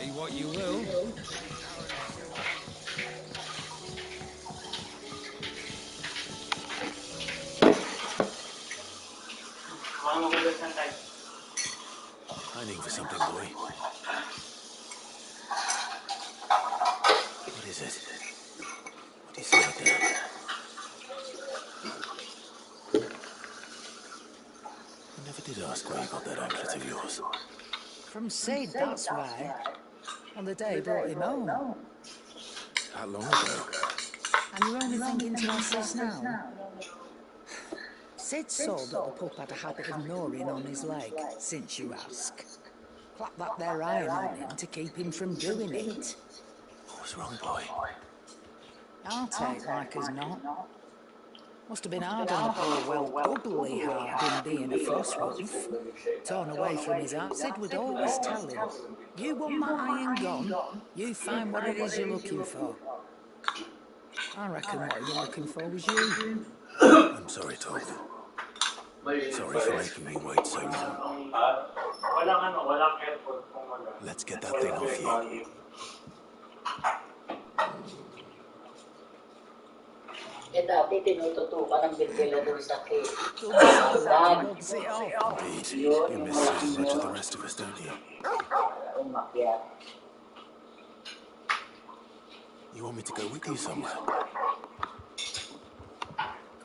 Be what you will. Hiding for something, boy. What is it? What do you see out there? I never did ask where you got that anklet of yours. From Sid, that's why. On the day he brought him home. That long ago? And you're only thinking to ask this now? Sid saw that the pup had a habit of gnawing on his leg, since you ask. Clap that there iron on him to keep him from doing it. What was wrong, boy? I'll take like as not. Must have been hard on the poor, well, doubly hard in being a frostwolf. Torn away from his heart, Sid would always tell him, you want that iron gone, you find what it is you're looking for. I reckon what he was looking for was you. I'm sorry, Todd. Sorry for making you wait so long. Let's get that thing off you. Dati tinututukan ng ventilador sa cave. Indeed. You miss it as much as the rest of us, don't you? You want me to go with you somewhere?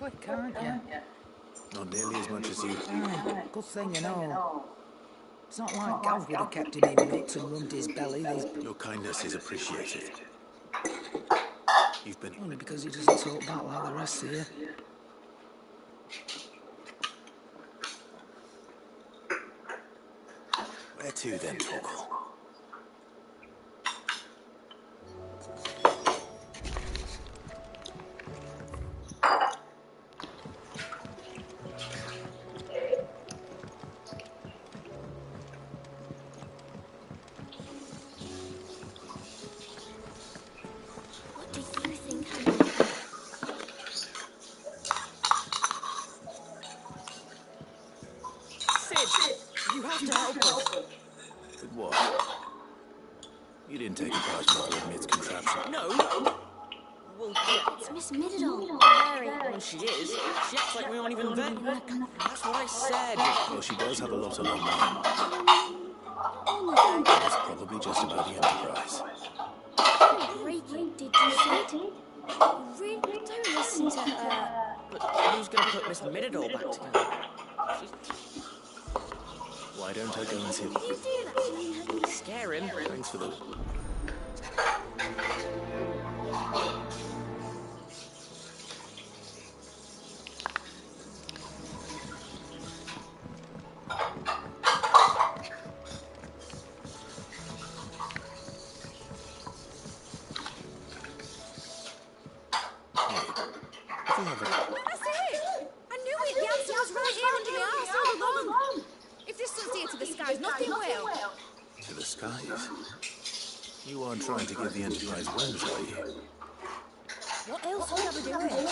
Quick, aren't you? Not nearly as much as you. Good thing you know. It's not like Gav would have kept him in nuts and rubbed his belly. Your kindness is appreciated. You've been... Only because he doesn't talk back like the rest of you. Where to then, Torgal? You have to help us. With what? You didn't take a part in Mid's contraption. No. Well, It's Miss Middle. well, she is. She acts like we aren't even there. That's what I said. Well, she does have a lot on her mind. It's probably just about the Enterprise. Breaking, did you say? Really? Don't listen to her. But who's going to put Miss Middle back together? Why don't I go and see? You do that. Scare him. Thanks for the... That's it! I knew it! The answer was right here under my arse all along! If this doesn't steer to the skies, nothing will! To the skies? You aren't trying to give the Enterprise wings, are you? What else would I be doing?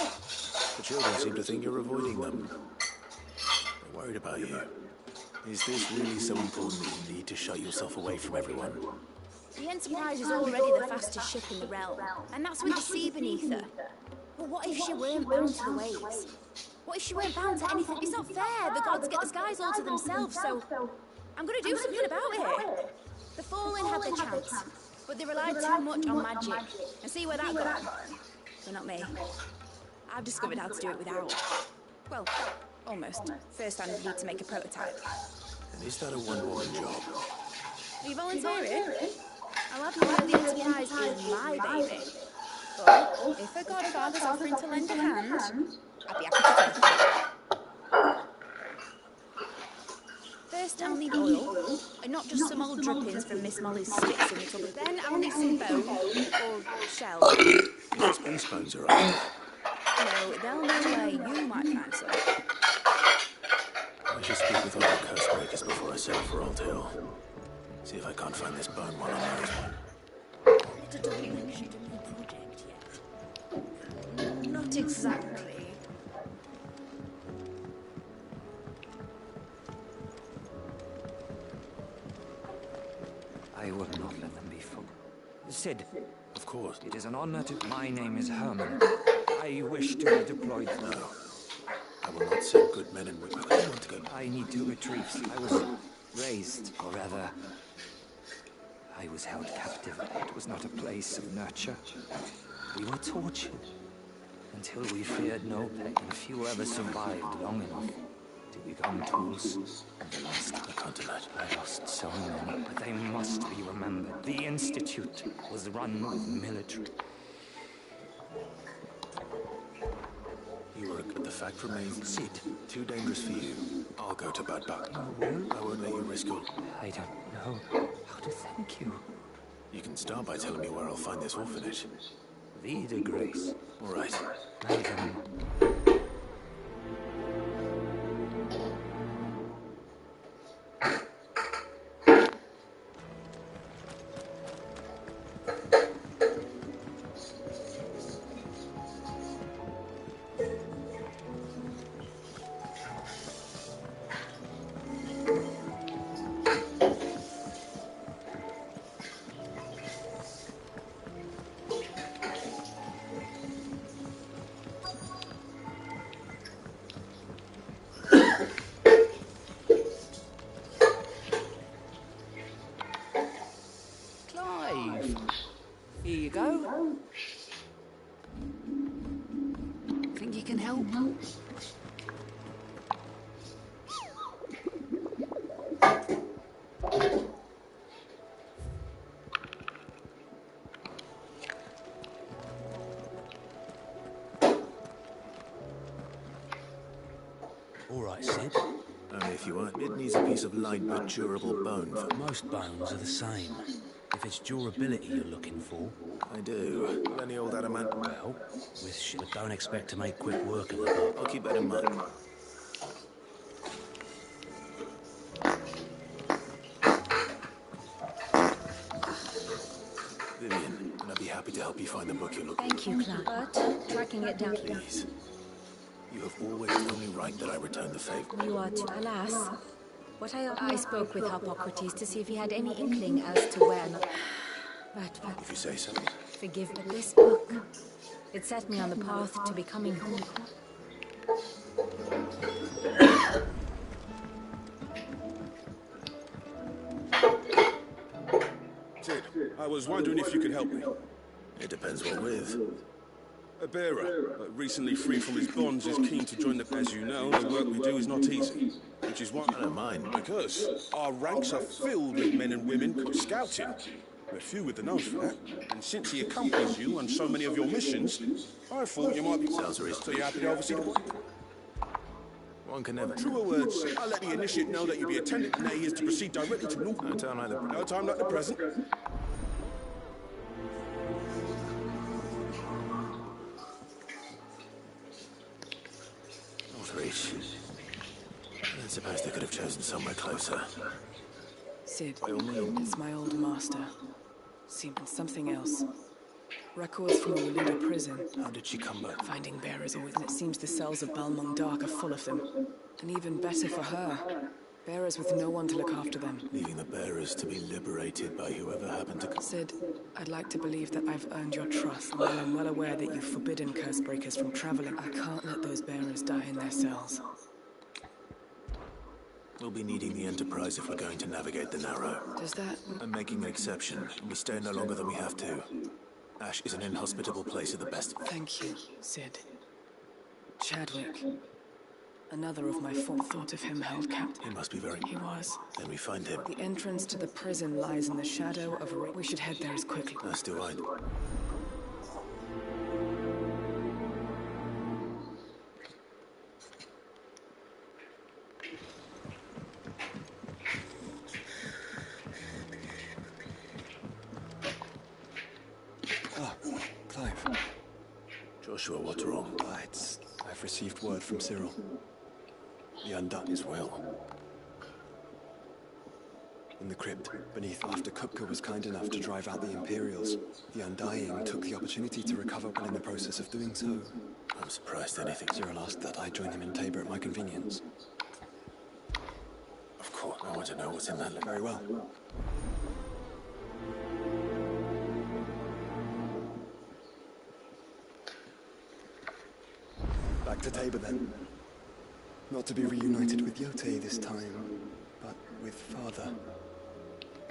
The children seem to think you're avoiding them. They're worried about you. Is this really so important that you need to shut yourself away from everyone? The Enterprise is already the fastest ship in the realm, and that's with the sea beneath her. But what if she weren't bound to the waves? What if she weren't bound to anything? It's not fair. The gods get the skies all to themselves, so I'm going to do something about it. The Fallen had their chance, but they relied too much on magic. And see where that got them? But not me. I've discovered how to do it without. Well, almost. First I need to make a prototype. And is that a one-woman job? Are you volunteering? I'll have you know the Enterprise is my baby. But if a godfather's offering to lend a hand, I'd be happy to take it. First I'll need oil, and not just some old drippings from Miss Molly's sticks in the tub. Then I'll need some bone, or shell. Your space bones are up. No, they'll know where you might find some. I should speak with other curse breakers before I set off for Old Hill. See if I can't find this bone while I'm there. Not a double-mentioned new project yet. Not exactly. I will not let them be fooled. Sid, Of course. it is an honor to... My name is Herman. I wish to be deployed. No. I will not send good men and women. I want to go. I need to retrieve... I was raised, or rather... I was held captive. It was not a place of nurture. We were tortured until we feared no pain. Few ever survived long enough to become tools of the last. I can't imagine. I lost so many, but they must be remembered. The Institute was run with military. You were but the fact remains, Sid, too dangerous for you. I'll go to Bad Buck. You will? I won't let you risk your... I don't know how to thank you. You can start by telling me where I'll find this orphanage. Vie de Grace. All right. Madam. Here you go. Think you can help? All right, Sid. Only if you want. It needs a piece of light but durable bone. Most bones are the same. If it's durability you're looking for, I do. Got any old adamant? well, with shit, but don't expect to make quick work of it. I'll keep that in mind. Vivian, and I'd be happy to help you find the book you're looking for. Thank you, Clark. But tracking it down. Please. You have always told me right that I return the favor. You are too. Alas, what I spoke with Hippocrates to see if he had any inkling as to where. But If you say so. forgive me. This book, it set me on the path to becoming whole. Sid, I was wondering if you could help me. It depends what with. A bearer, recently free from his bonds, is keen to join the... As you know, the work we do is not easy. Which is why... I don't mind. Because our ranks are filled with men and women scouting. We're few with the nose for that. And since he accompanies you on so many of your missions, I thought you might be... Sounds reasonable. So you're happy to oversee the boy? One can never... Truer words. I'll let the initiate know that you'll be attending. Nay, he is to proceed directly to North. No time like the... No time like the present. Northreach. I suppose they could have chosen somewhere closer. Sid, By all means. it's my old master. Seemed something else. Records from the Waluda prison. How did she come back? Finding bearers always, and it seems the cells of Balmung Dark are full of them. And even better for her. Bearers with no one to look after them. Leaving the bearers to be liberated by whoever happened to... Sid, I'd like to believe that I've earned your trust, and I'm well aware that you've forbidden Cursebreakers from traveling. I can't let those bearers die in their cells. We'll be needing the Enterprise if we're going to navigate the Narrow. Does that... I'm making an exception. We stay no longer than we have to. Ash is an inhospitable place at the best. Thank you, Sid. Chadwick. Another of my thought of him held captive. He must be very... He was. Then we find him. The entrance to the prison lies in the shadow of a... We should head there as quickly. As do I. Ah, Clive. Joshua, what's wrong? I've received word from Cyril. The Undone is well. In the crypt beneath, after Kupka was kind enough to drive out the Imperials, the Undying took the opportunity to recover, and in the process of doing so, I'm surprised anything... Cyril asked that I join him in Tabor at my convenience. Of course, I want to know what's in that... Very well. Back to Tabor then. Not to be reunited with Yote this time, but with Father.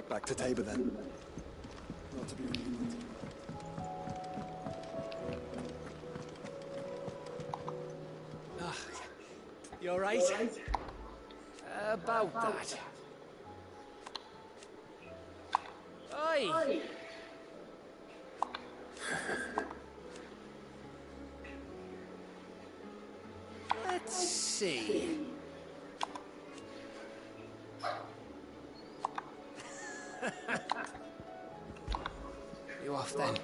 Back to Tabor then. Not to be reunited. You alright? About that. Oi! Let's see. You off then?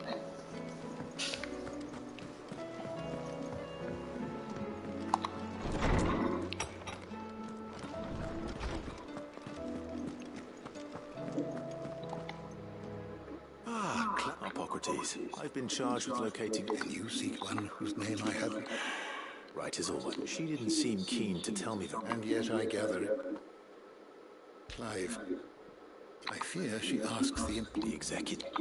Hippocrates, I've been charged with locating... And you seek one whose name I haven't. Right as all. She didn't seem keen to tell me that. And yet I gather it. Clive, I fear she asks the executive.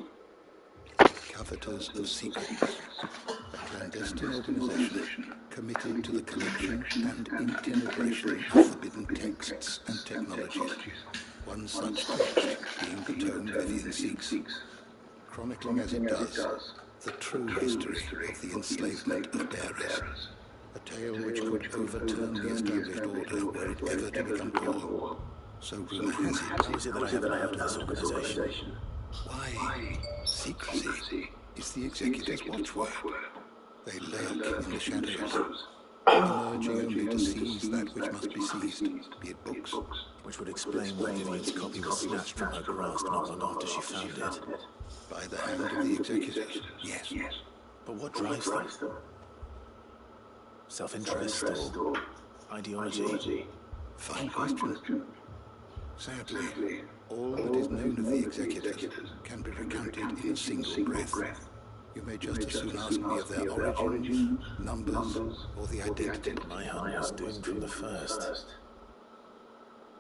Coveters of secrets. A clandestine organization committed to the collection and integration of forbidden texts and technologies. One such text being the tome Vivian seeks, chronicling as it does the true history of the enslavement of bearers. A tale which could overturn the established order were it ever to become law. So rumor has it. How is it that I haven't heard of this organization? Why, secrecy is the executive's watchword. They lurk in the shadows, emerging only to seize that which must be seized, be it books. Which would explain why Vivian's copy was snatched from her grasp not long after she found it. By the hand of the executors, yes. But what drives them? Self-interest or ideology? Fine question. Sadly, all that is known of the executors can be recounted in a single breath. You may just as soon ask me of their origins, numbers, or the identity. My hunt was doomed from the first.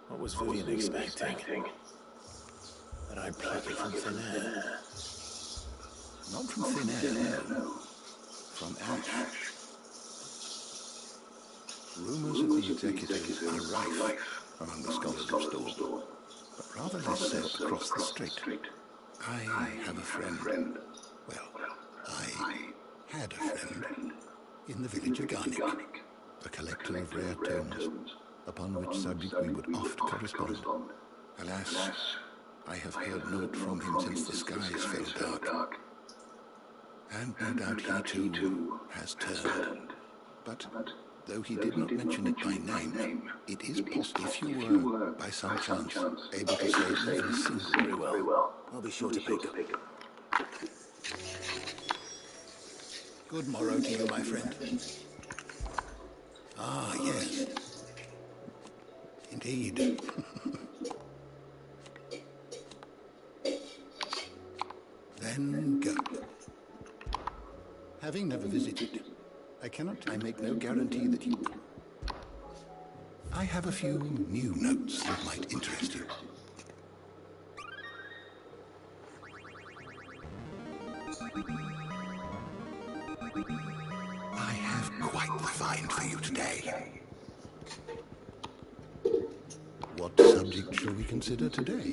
What was Vivian expecting? That I'd pluck it from thin air? Not from thin air, no. From ash. Rumors of the executors are rife among the scholars of Storm, but rather less so across the strait. I have a friend. Well, I had a friend in the village of Garnick, a collector of rare tomes, upon which subject we would oft correspond. Alas, I have heard naught from him since the skies fell dark. And no doubt he too has turned. But though he did not mention it by name, it is possible if you were, by some chance, able to say even a single. Very well. I'll be sure to pick. Good morrow to you, my friend. Ah, yes. Indeed. Then go. Having never visited, I make no guarantee that you... I have a few new notes that might interest you. I have quite the find for you today. What subject shall we consider today?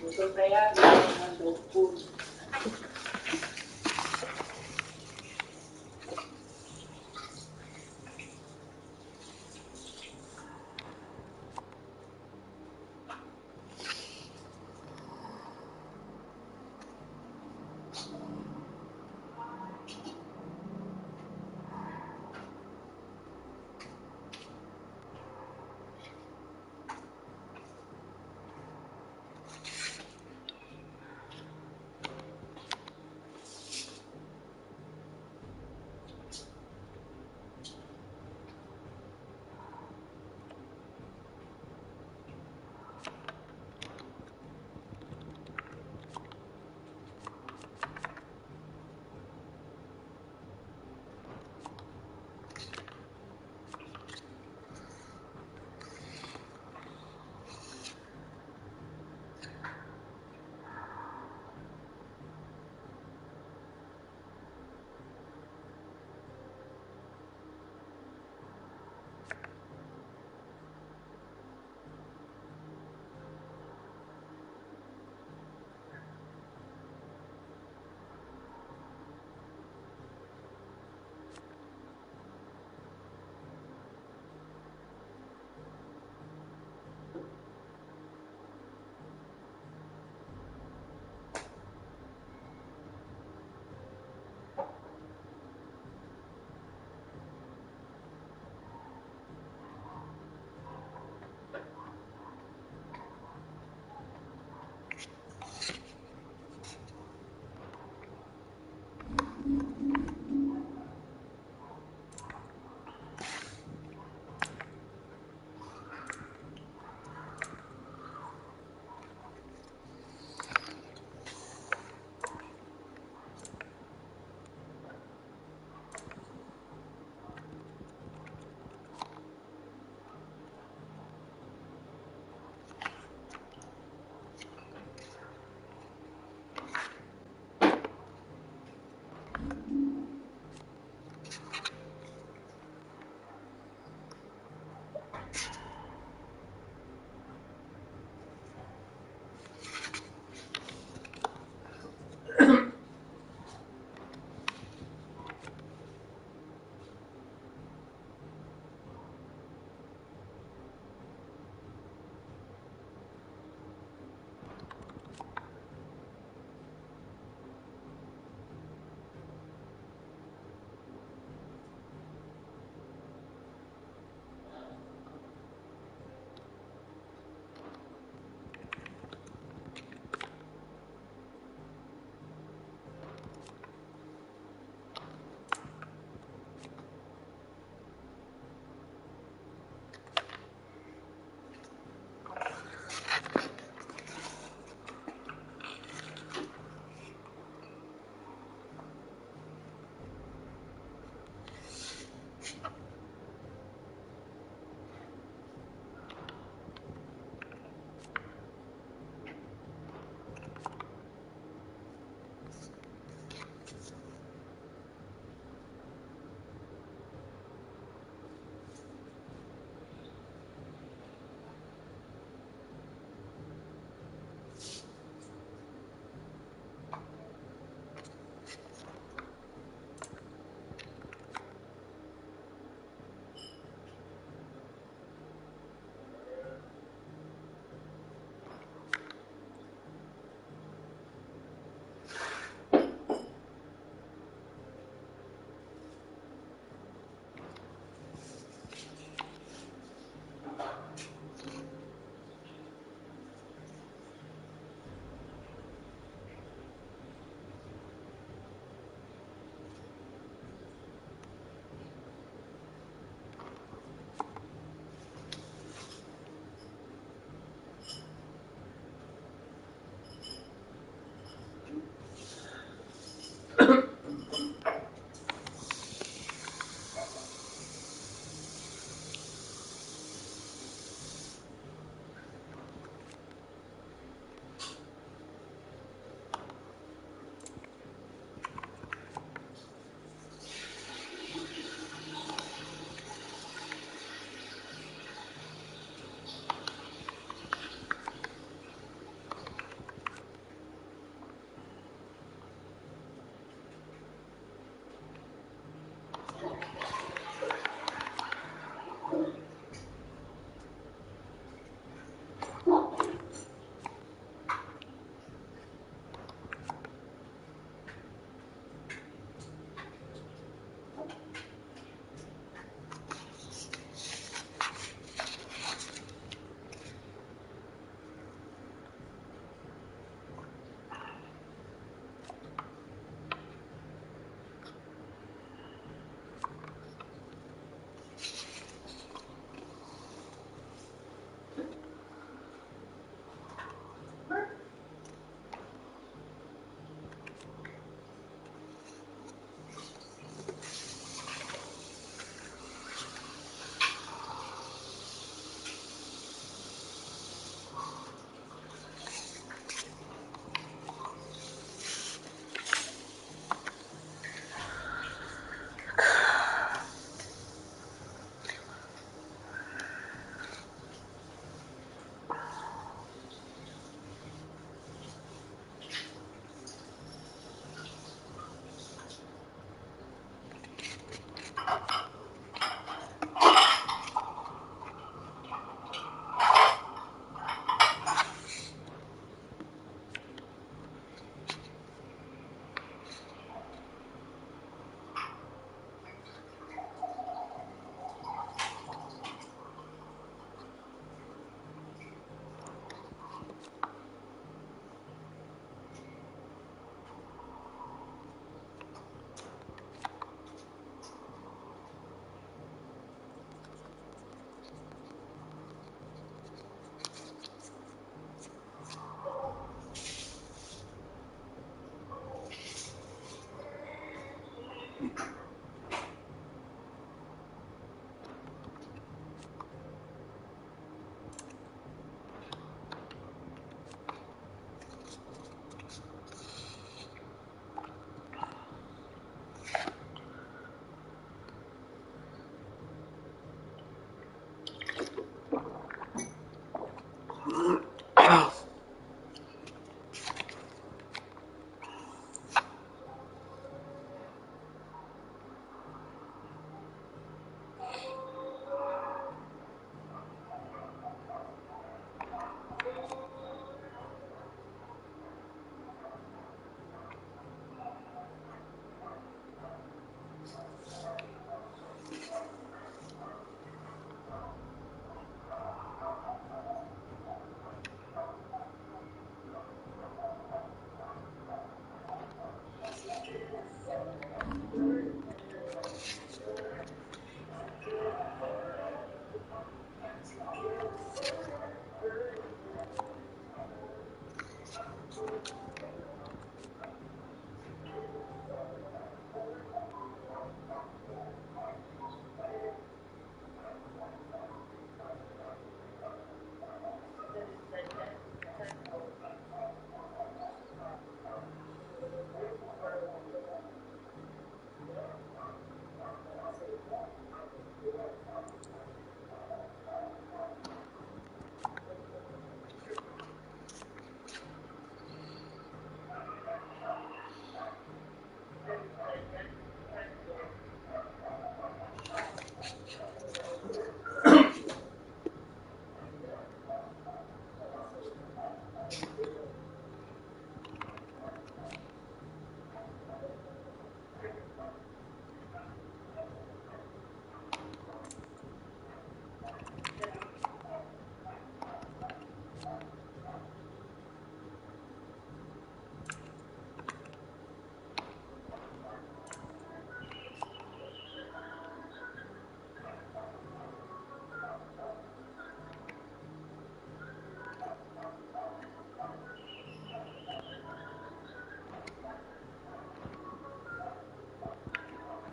Gusto kaya ng dog food.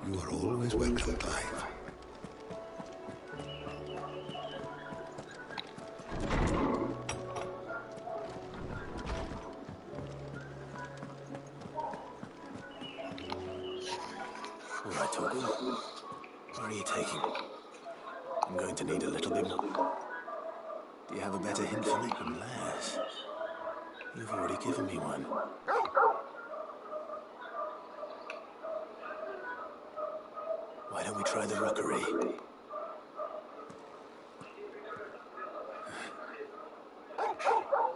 You are always welcome, Clive. All right, Torgal. Where are you taking? I'm going to need a little bit more. Do you have a better hint for me? Unless you've already given me one. Why don't we try the rookery?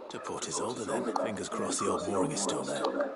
To Port Isolde then. Fingers crossed the old mooring is still there.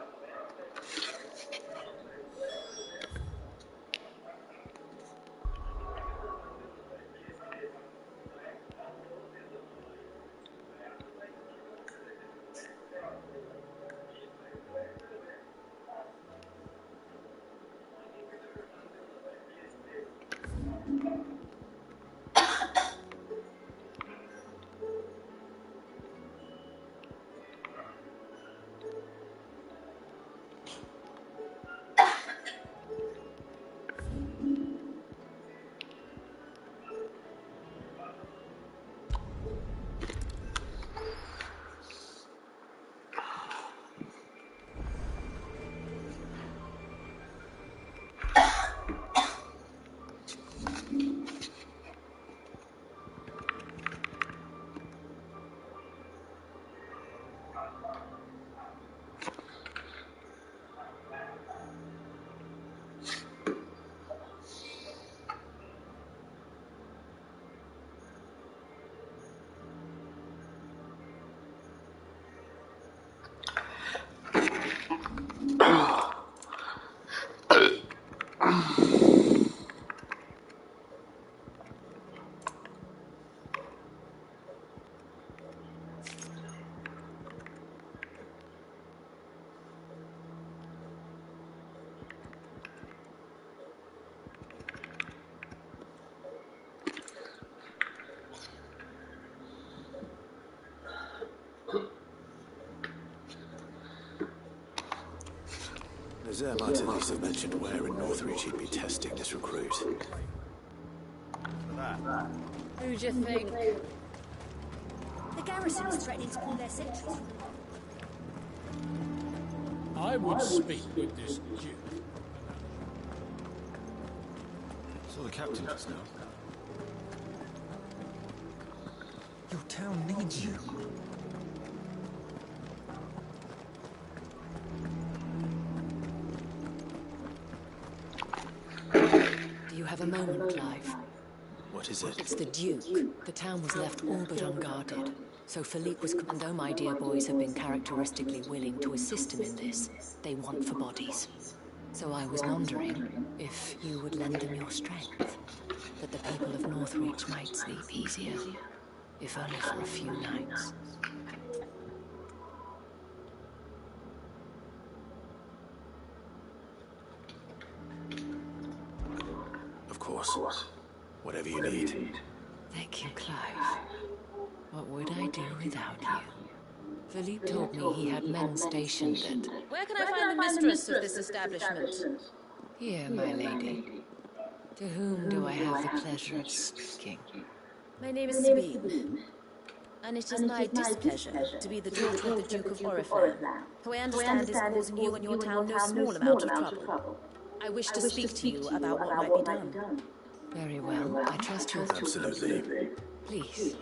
Nazir might at least have mentioned where in Northreach he'd be testing this recruit. Who'd you think? The garrison is threatening to pull their sentries. I would speak with this Duke. Saw the captain just now. Your town needs you. Do you have a moment, Clive? What is it? It's the Duke. The town was left all but unguarded. So Philippe was... And though my dear boys have been characteristically willing to assist him in this, they want for bodies. So I was wondering if you would lend them your strength, that the people of Northreach might sleep easier, if only for a few nights. Of course. Whatever you need. Thank you, Clive. What would I do without you? Philippe told me he had men stationed at... Where can I find the mistress of this establishment? Here, my lady. To whom do I have the pleasure of speaking? My name is Sabine. And it is my displeasure to be the daughter of the Duke of Oriflamme, who I understand is causing you and your town no small amount of trouble. I wish to speak to you about what might be done. Very well. I trust your... Absolutely. Please.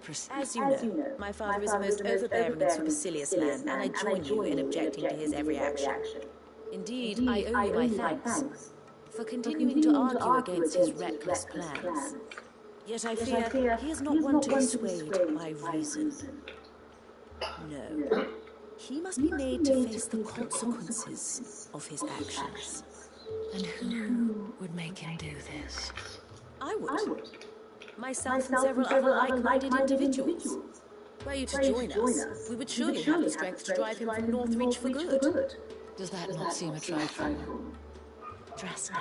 Proceed. As you know, my father is a most overbearing and supercilious man, and I join you in objecting to his every action. Indeed, I owe you my thanks for continuing to argue against his reckless plans. Yet I fear he is not one to be swayed by reason. No. He must be made to face the consequences of his actions. And who would make him do this? I would. Myself and several other like-minded individuals. Were you to join us, we would surely have the strength to drive him from Northreach for good. Does that not seem a trifle drastic?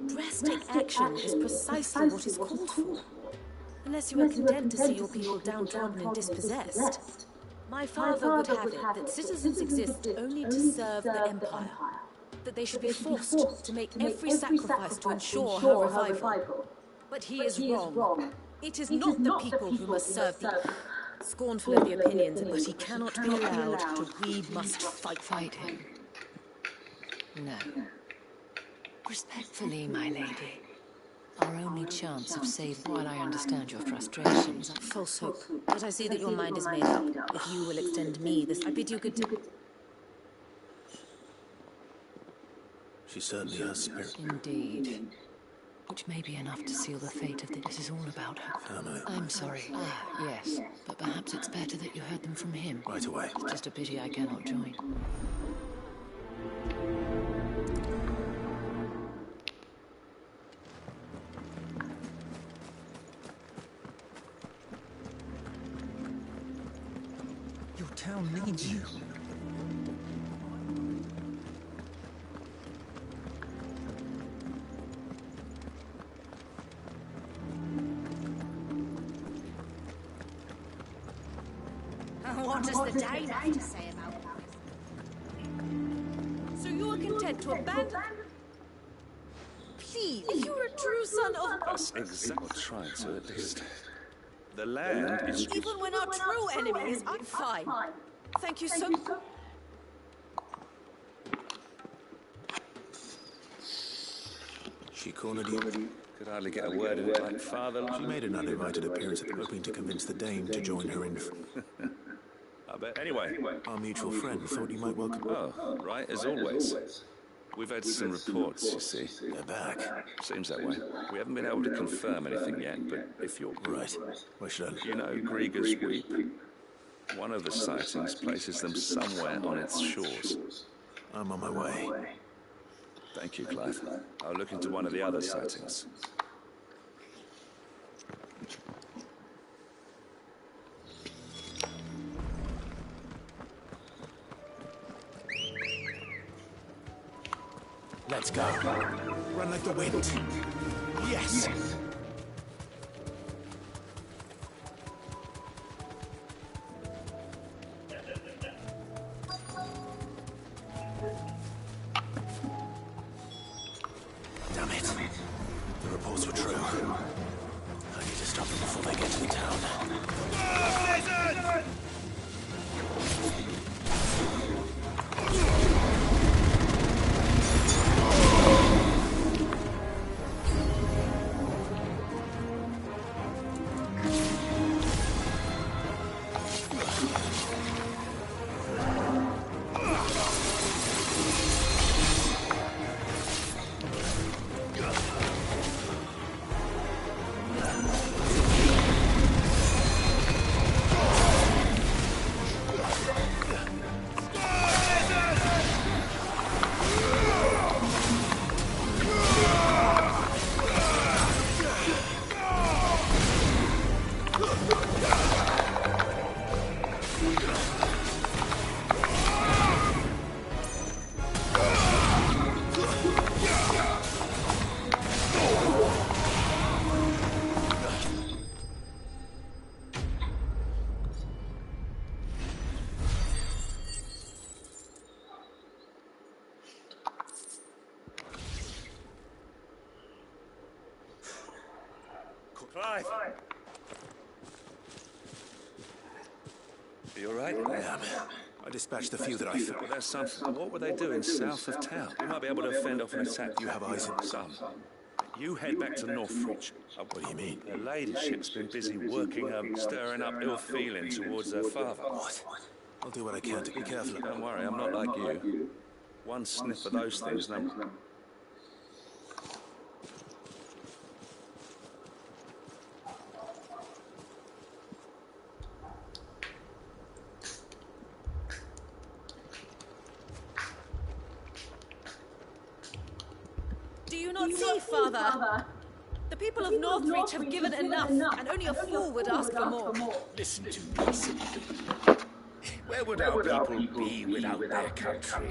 Drastic action is precisely what is called for. Unless you are content to see your people downtrodden and dispossessed. My father would have it that citizens exist only to serve the Empire. that they should be forced to make every sacrifice to ensure her revival. But he is wrong. It is not the people who must serve thee. Scornful of the opinions, but he cannot be allowed to. We must fight him. No. Respectfully, my lady. Our only chance of saving, while I understand your frustrations, false hope. But I see that your mind is made up. If you will extend me this, I bid you good day. She certainly has spirit. Indeed. Which may be enough to seal the fate of this is all about her. Family. I'm sorry. Yes. But perhaps it's better that you heard them from him. Right away. It's just a pity I cannot join. Your town needs you. What does the Dane have to say about this? So you are content to abandon... Please, if you are a true son of... That's exactly what I'm trying to, at least. The land is... Even when our true enemy is... I'm fine. Thank you so much. She cornered you. Could hardly get a word in it like father. She made an uninvited appearance, hoping to convince the Dame to join her in... I bet. Anyway. Our mutual friend thought you might welcome... Oh, right, as always. We've had some reports, you see. They're back. Seems that way. We haven't been able to confirm anything yet, but if you're... Right. Where should I... You know Grieger's Weep? One of the sightings places them somewhere on its shores. I'm on my way. Thank you, Clive. I'll look into one of the other sightings. Let's go. Run like the wind. Yes! Damn it. The reports were true. I need to stop them before they get to the town. Clive! You all right? I am. I dispatched the few that I found. Well, there's something. What were they doing south of town? We might be able to fend off an attack. You have eyes in some. You head back to Northridge. What do you mean? The ladyship's been busy working her, stirring up ill feeling towards her father. What? I'll do what I can to be careful. Don't worry, I'm not like you. One sniff of those things, and I'm... Do you not see, Father? The people of Northreach have given enough, and only a fool would ask for more. Listen to me, citizen. Where would our people be without their country?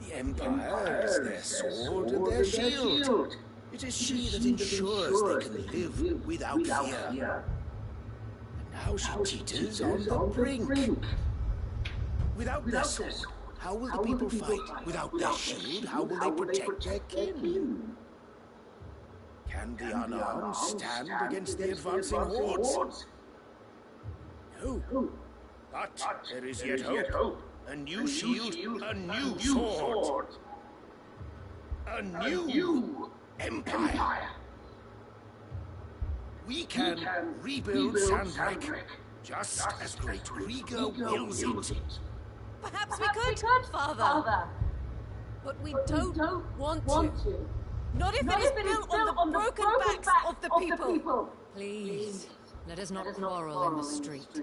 The Empire is their sword and their shield. It is she that ensures they can live without fear. And now she teeters on the brink. Without their sword, How will the people fight? Without their shield, how will they protect their kin? Can the unarmed stand against the advancing hordes? No. But there is yet hope. A new shield, a new sword. A new empire. We can rebuild Sandreich, just as great Riga wills it. Perhaps we could, Father. But we don't want to. Not if it is built on the broken backs of the people. Please, let us not quarrel in the street.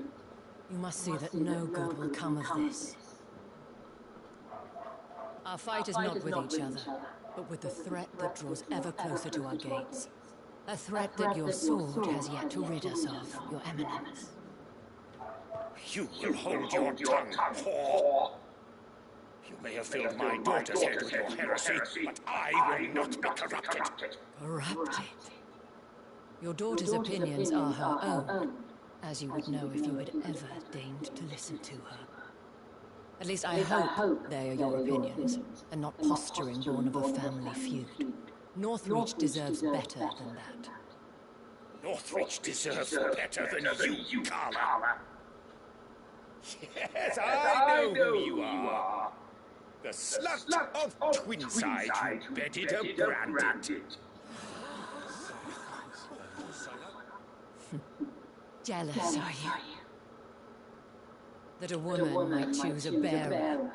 You must see that no good will come of this. Our fight is not with each other, but with the threat that draws ever closer to our gates. A threat that your sword has yet to rid us of, Your Eminence. You will hold your tongue, whore. You may have filled my daughter's head with your heresy, but I will not be corrupted. Corrupted? Your daughter's opinions are her own, as you would know if you had ever deigned to listen to her. At least I hope they are your opinions, and not posturing born of a family feud. Northreach deserves better than that. Northreach deserves better than you, Carla. Yes, I know who you are. The slut of Twinside who bedded a branded. Jealous, are you? That a woman might choose a bearer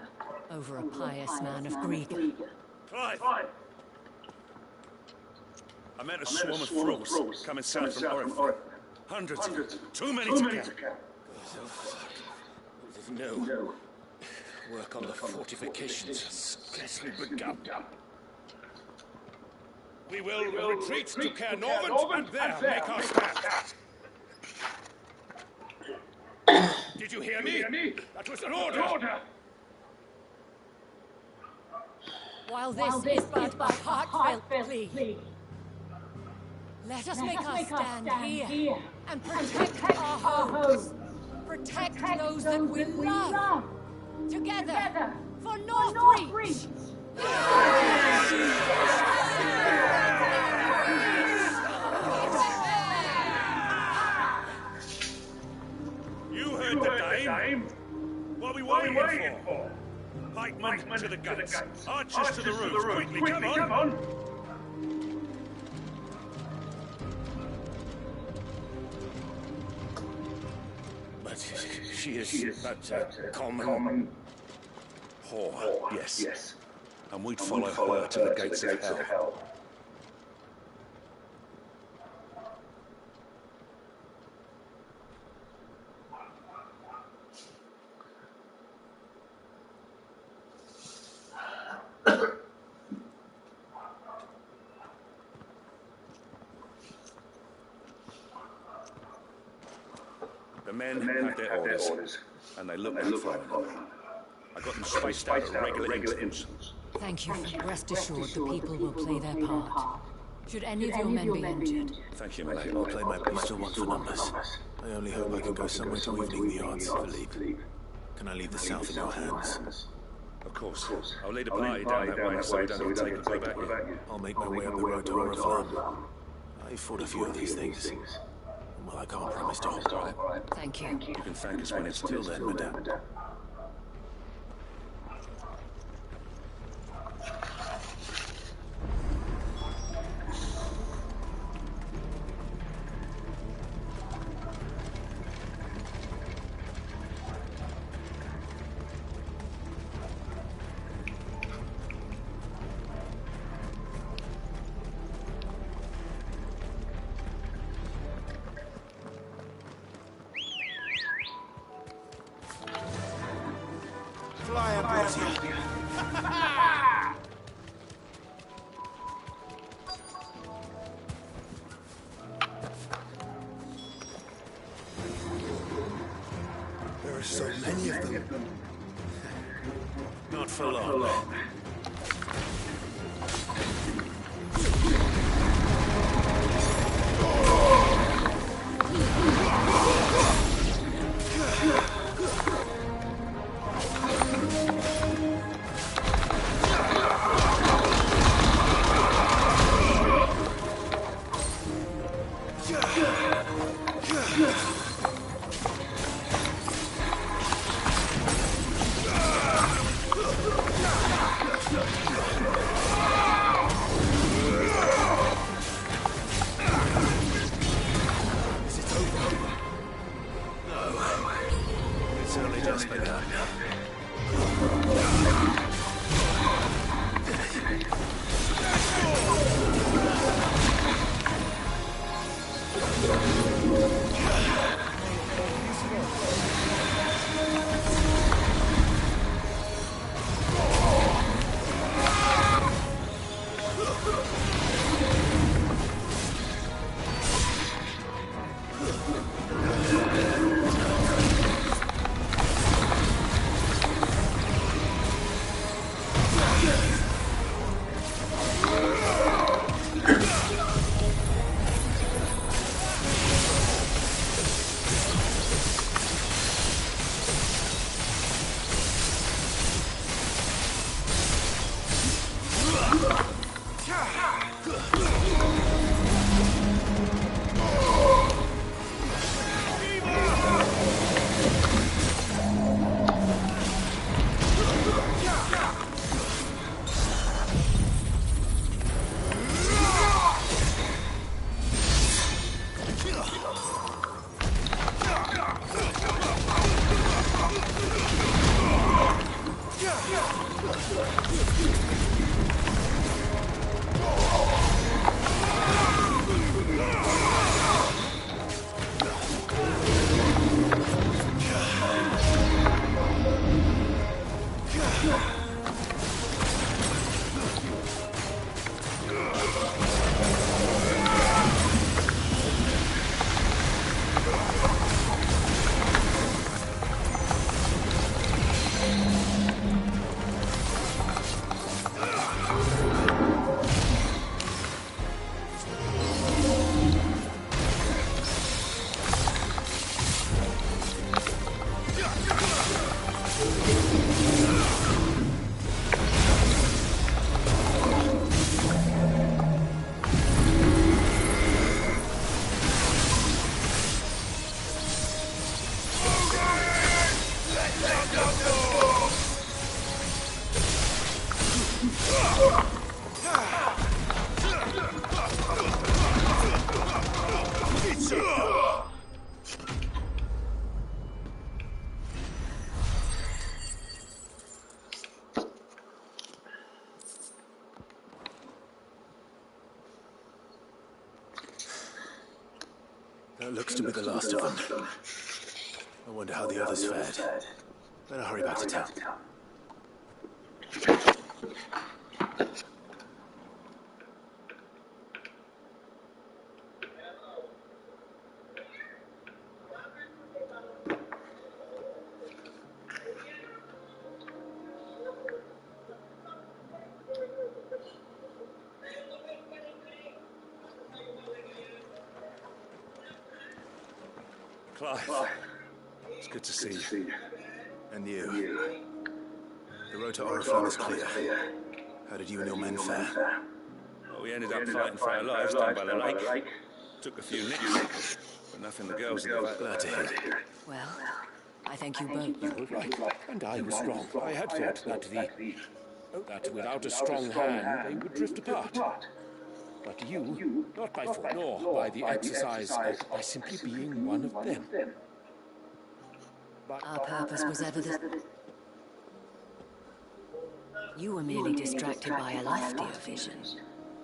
over a pious man of Griega. Clive! I met a swarm of thralls coming south from Oriflamme. Hundreds. Too many to count. No. Work on the fortifications has scarcely begun. We will retreat to Caer Norvent and there make our stand. Did you hear me? That was an order. While this is but a heartfelt plea, let us make our stand here and protect our homes. Protect those that we love. Together for Northreach. You heard the dame. What are we waiting for? Pikemen to the guns. Archers to the roofs. Quickly, come on. But she is but a common whore. Yes. And we'd follow her to the gates of hell. The men have their orders, and they look like fun. I got them spaced out at regular intervals. Thank you. Rest assured the people will play their part. Should any of your men be injured? Thank you, Malay. I'll play my pistol one for numbers. I only hope I can go somewhere to evening the odds, Philippe. Can I leave the south in your hands? Of course. I'll lead a party down that way so we don't take a back here. I'll make my way up the road to Oriflamme. I fought a few of these things. Well, I can't promise to hold on. Thank you. You can thank us when it's Till then, madame. Fly Ambrosia. There are so many of them. Not for long. That looks to be the last of them. I wonder how the others fared. Better hurry back to town. Clive, it's good to see you. And you. The road to Oriflamme is clear. How did you and your men fare? Well, we ended up fighting for our lives down by the lake. Took a few nicks, but nothing the girls in the back. Glad to hear. Well, I thank you both. You were right, and I was wrong. I had thought that without a strong hand they would drift apart. But you, not by force, nor by the exercise, but by simply being one of them. Our purpose was ever the... You were merely distracted by a loftier vision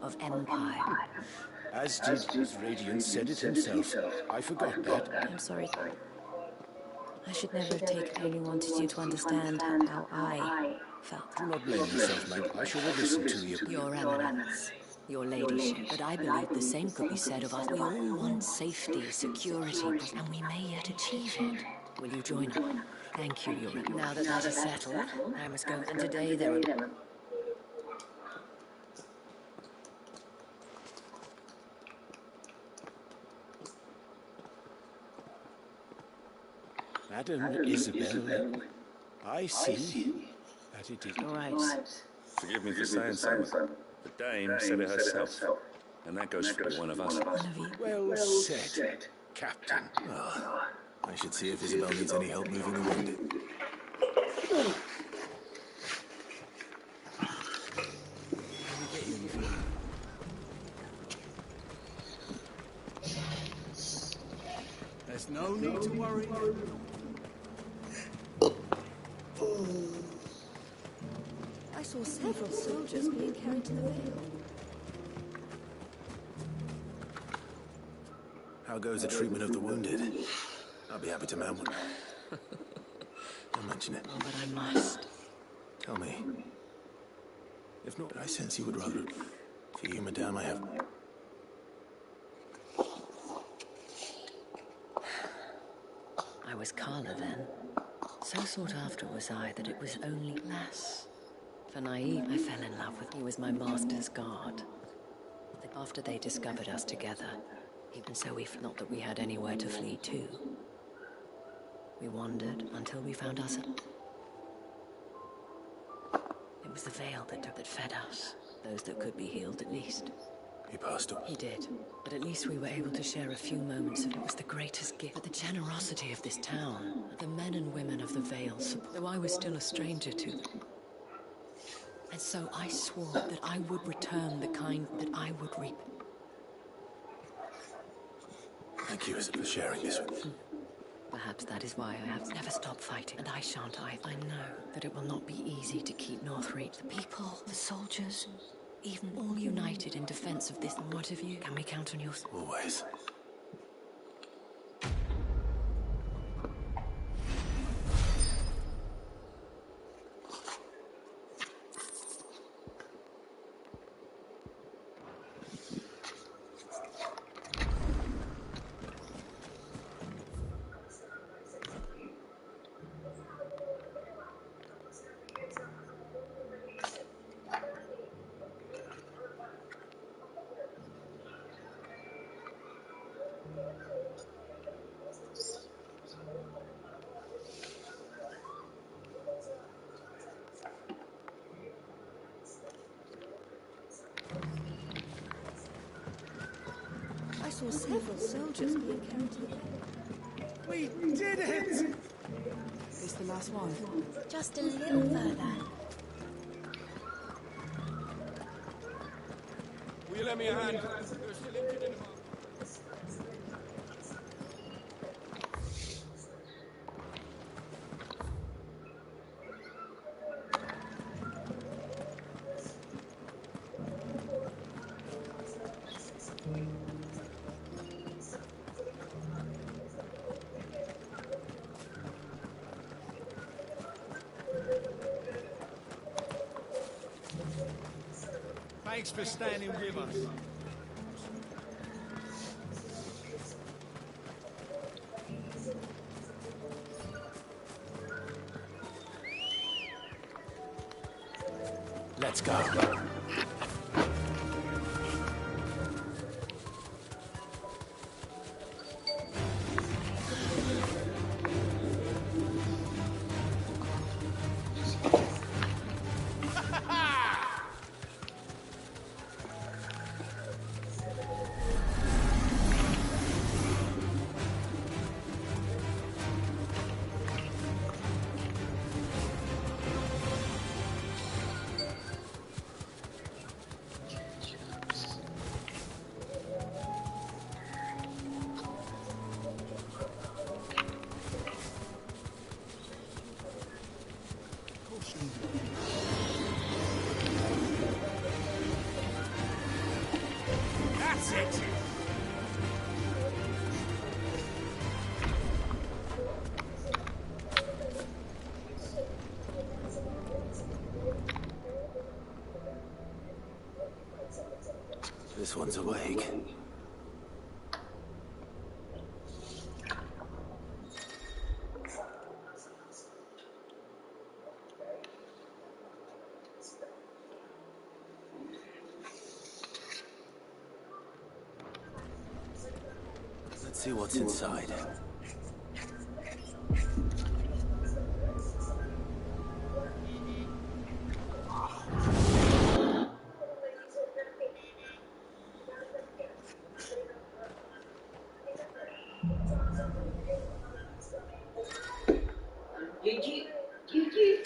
of empire. As did his Radiant said it himself. I forgot that. I'm sorry. I should never have taken only wanted you to understand how I felt. Do not blame yourself, Meg. I shall listen to you. Your eminence, your ladyship. But I believe the same could be said of us. We all want safety, security, and we may yet achieve it. Will you join us? Thank you, Your Eminence. Now that that is settled, I must go. And today there are... Madam Isabel, I see that it is... All right. Forgive me for saying so, but the dame said it herself, and that goes for one of us. One of you. Well said, Captain. Well, I should see if Isabel needs any help moving the wounded. There's no need to worry. I saw several soldiers being carried to the Vale. How How goes the treatment of the wounded? I'll be happy to mount one. Don't mention it. Oh, but I must. Tell me. If not, I sense you would rather... For you, madame, I have... I was Carla then. So sought after was I that it was only less. For naive, I fell in love with him. He was my master's guard. After they discovered us together, even so we felt not that we had anywhere to flee to. We wandered until we found ourselves. It was the veil that fed us, those that could be healed at least. He passed on. He did, but at least we were able to share a few moments of it. Was the greatest gift. But the generosity of this town, the men and women of the Vale, though I was still a stranger to them. And so I swore that I would return the kind that I would reap. Thank you for sharing this with me. Perhaps that is why I have never stopped fighting, and I shan't either. I know that it will not be easy to keep Northreach. The people, the soldiers, even all united in defense of this. And what of you? Can we count on yours? Always. I saw several soldiers being carried to the bed. We did it! Is the last one? Just a little further. Will you lend me a hand? You're still injured in the mouth. Thanks for standing with us. Let's go. That's it! This one's awake. Let's see what's inside. Gigi, Gigi.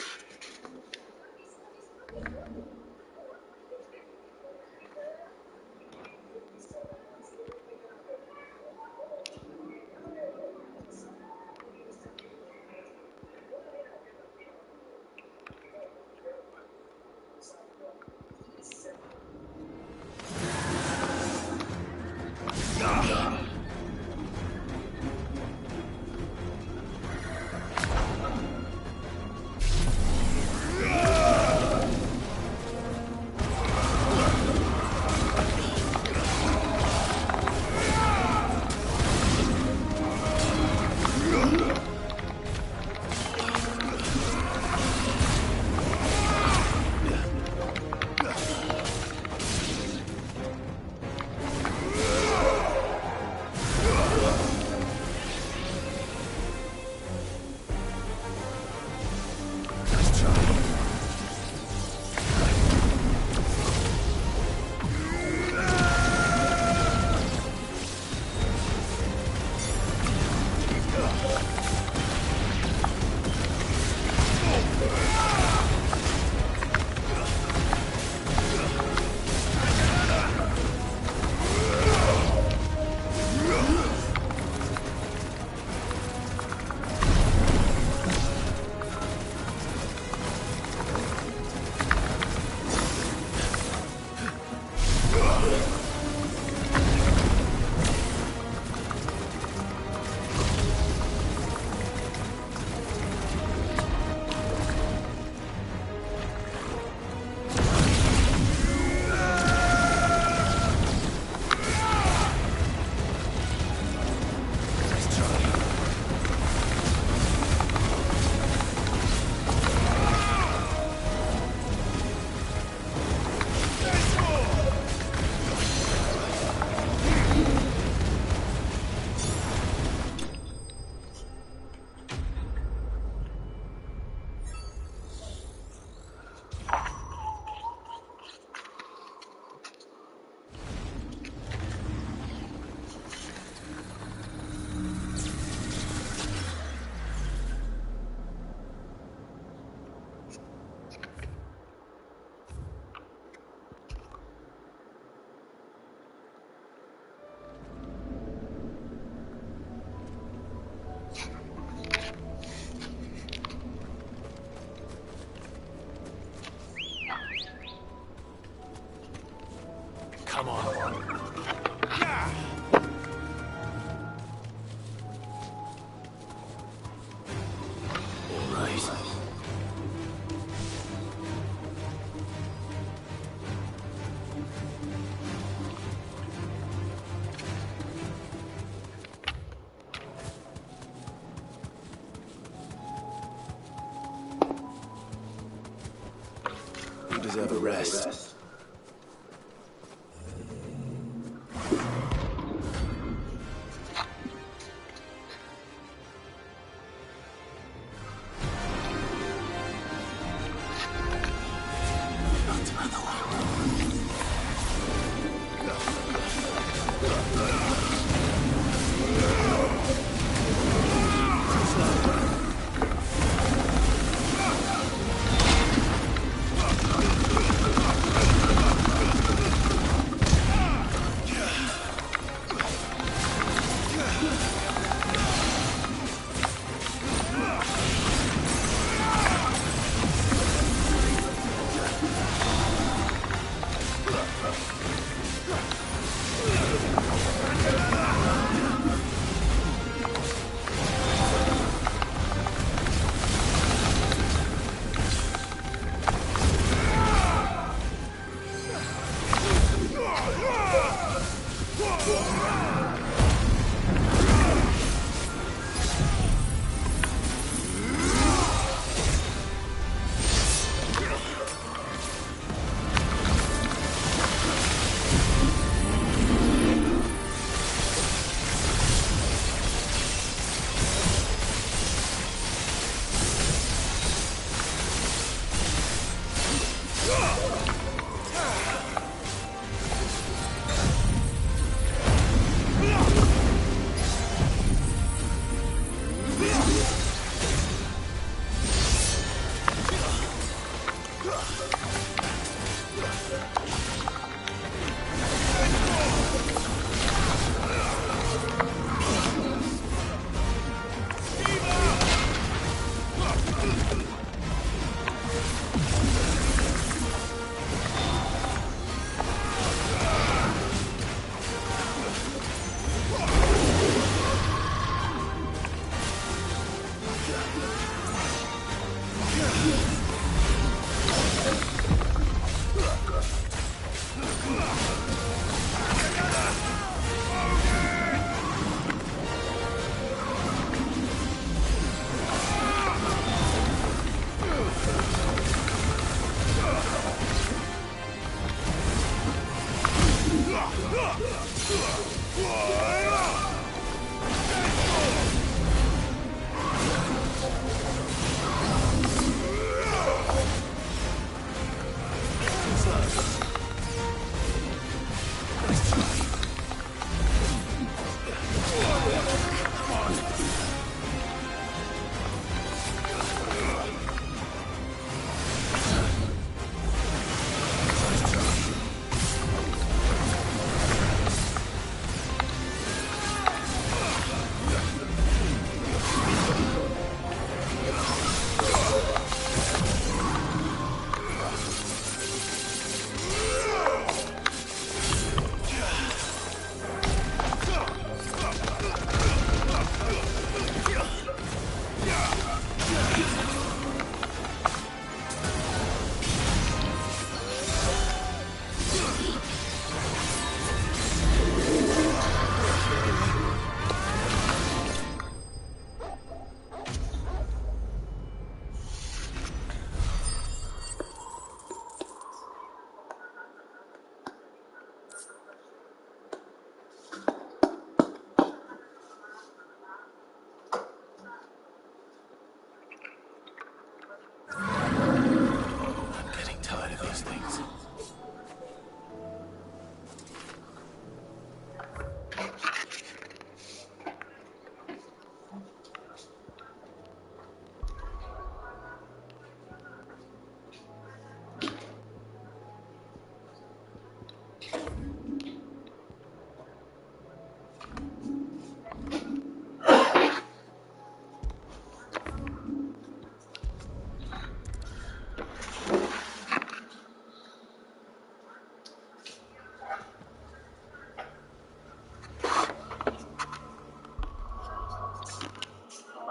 deserve a rest.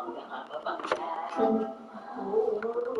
Bangga apa bangga?